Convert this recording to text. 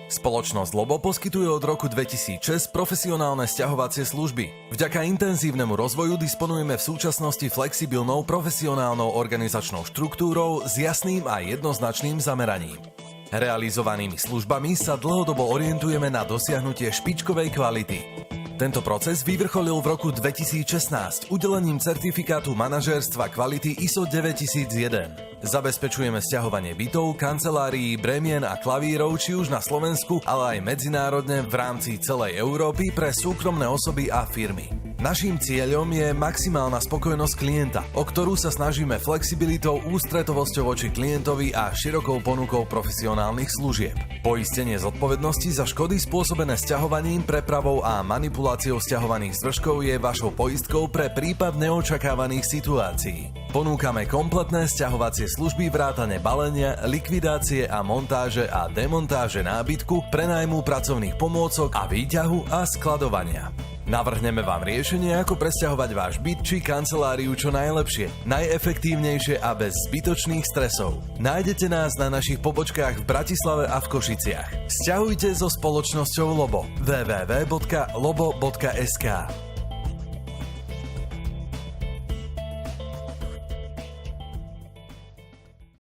Spoločnosť Lobo poskytuje od roku 2006 profesionálne sťahovacie služby. Vďaka intenzívnemu rozvoju disponujeme v súčasnosti flexibilnou profesionálnou organizačnou štruktúrou s jasným a jednoznačným zameraním. Realizovanými službami sa dlhodobo orientujeme na dosiahnutie špičkovej kvality. Tento proces vyvrcholil v roku 2016 udelením certifikátu manažérstva kvality ISO 9001. Zabezpečujeme sťahovanie bytov, kancelárií, bremien a klavírov či už na Slovensku, ale aj medzinárodne v rámci celej Európy pre súkromné osoby a firmy. Naším cieľom je maximálna spokojnosť klienta, o ktorú sa snažíme flexibilitou, ústretovosťou voči klientovi a širokou ponukou profesionálnych služieb. Poistenie zodpovednosti za škody spôsobené sťahovaním, prepravou a manipuláciou sťahovaných zvrškov je vašou poistkou pre prípad neočakávaných situácií. Ponúkame kompletné sťahovacie služby vrátane balenia, likvidácie a montáže a demontáže nábytku, prenajmu pracovných pomôcok a výťahu a skladovania. Navrhneme vám riešenie, ako presťahovať váš byt či kanceláriu čo najlepšie, najefektívnejšie a bez zbytočných stresov. Nájdete nás na našich pobočkách v Bratislave a v Košiciach. Sťahujte so spoločnosťou Lobo. www.lobo.sk